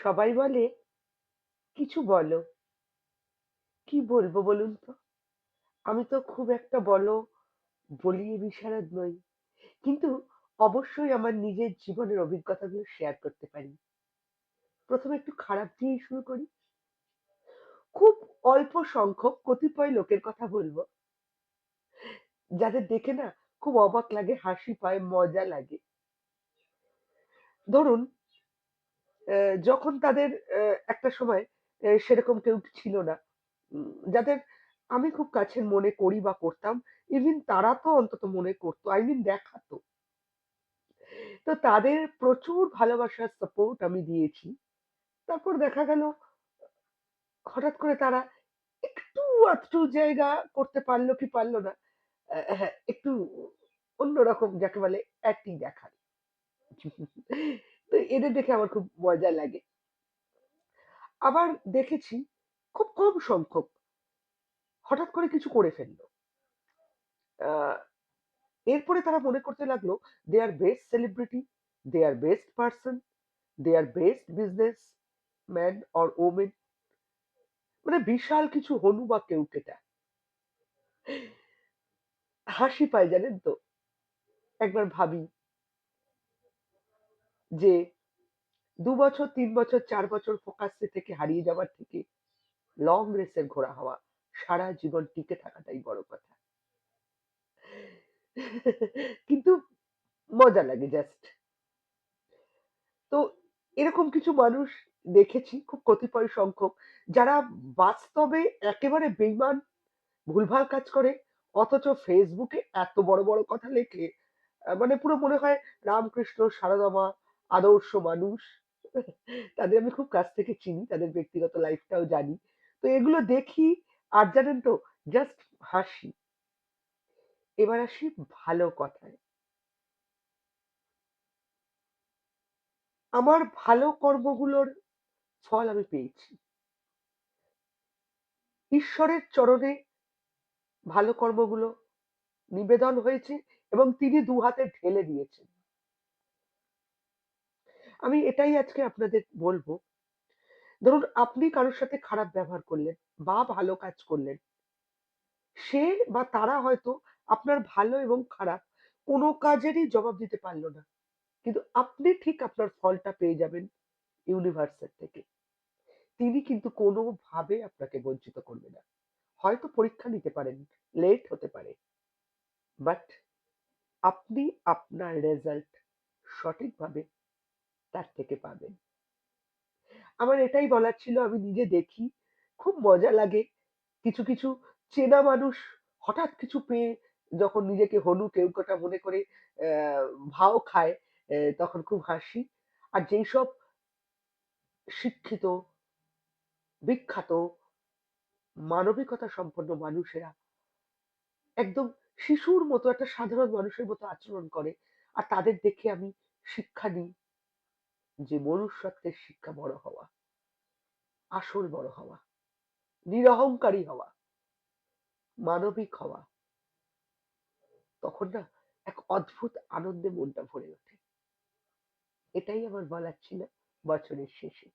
সবাই বলে, "কিছু বলো।" কি বলবো বলুন তো? আমি তো খুব একটা বলিয়ে বিশারদ নই। কিন্তু অবশ্যই আমার নিজের জীবনের অভিজ্ঞতাগুলো শেয়ার করতে পারি। ১ম এ একটু খারাপ দিয়েই শুরু করি। খুব অল্প সংখ্যক কতিপয় লোকের কথা বলবো, যাদের দেখে না খুব অবাক লাগে, হাসি পায়, মজা লাগে। ধরুন যখন তাদের একটা সময় সেরকম কেউ ছিল না। যাদের আমি খুব কাছের মনে করি বা করতাম, ইভেন তারা তো অন্তত মনে করত। I mean দেখাতো। তো তাদের প্রচুর ভালোবাসার সাপোর্ট আমি দিয়েছি। তারপর দেখা গেল হঠাৎ করে তারা একটু আধটু জায়গা করতে পারল কি পারল না। হ্যাঁ, একটু অন্যরকম যাকে বলে অ্যাক্টিং দেখায়। তো এদের দেখে আমার খুব মজা লাগে। আবার দেখেছি খুব কম সংখ্যক হঠাৎ করে কিছু করে ফেলল। আ এরপরে তারা মনে করতে লাগলো they are best celebrity, they are best person, they are best businessman or woman মানে বিশাল কিছু হনু বা কেউকেটা। হাসি পায় জানেন তো? একবার ভাবি যে ২ বছর, ৩ বছর, ৪ বছর ফোকাসে থেকে হারিয়ে যাওয়ার থেকে লং রেসের ঘোড়া হওয়া, সারা জীবন টিকে থাকাটাই বড় কথা। কিন্তু মজা লাগে জাস্ট। তো এরকম কিছু মানুষ দেখেছি খুব কতিপয় সংখ্যক যারা বাস্তবে একেবারে বেইমান, ভুলভাল কাজ করে অথচ ফেসবুকে এত বড় বড় কথা লেখে মানে পুরো মনে হয় রামকৃষ্ণ সারদা মা আদর্শ মানুষ। তাদের আমি খুব কাছ থেকে চিনি, তাদের ব্যক্তিগত লাইফটাও জানি। তো এগুলো দেখি আর জানেন তো জাস্ট হাসি। এবার আসি ভালো কথায়। আমার ভালো কর্মগুলোর ফল আমি পেয়েছি। ঈশ্বরের চরণে ভালো কর্মগুলো নিবেদন হয়েছে এবং তিনি দুহাতে ঢেলে দিয়েছেন। আমি এটাই আজকে আপনাদের বলব, ধরুন আপনি কারোর সাথে খারাপ ব্যবহার করলেন বা ভালো কাজ করলেন। সে বা তারা হয়তো আপনার ভালো এবং খারাপ কোনো কাজেরই জবাব দিতে পারল না। কিন্তু আপনি ঠিক আপনার ফলটা পেয়ে যাবেন ইউনিভার্সের থেকে। তিনি কিন্তু কোনোভাবে আপনাকে বঞ্চিত করবে না। হয়তো পরীক্ষা নিতে পারেন, লেট হতে পারে। বাট আপনি আপনার রেজাল্ট সঠিকভাবে তার থেকে পাবেন। আমার এটাই বলার ছিল আমি নিজে দেখি, খুব মজা লাগে। কিছু চেনা মানুষ হঠাৎ কিছু পেয়ে যখন নিজেকে হনু কেউকটা মনে করে অ্যা ভাও খায়, তখন খুব হাসি। আর যেইসব শিক্ষিত, বিখ্যাত, মানবিকতা সম্পন্ন মানুষেরা একদম শিশুর মতো একটা সাধারণ মানুষের মতো আচরণ করে, আর তাদের দেখে আমি শিক্ষা নিই যে মনুষ্যত্বের শিক্ষা বড় হওয়া, আসল বড় হওয়া, নিরহংকারী হওয়া, মানবিক হওয়া। তখন না এক অদ্ভুত আনন্দে মনটা ভরে ওঠে। এটাই আমার বলার ছিল বছরের শেষে।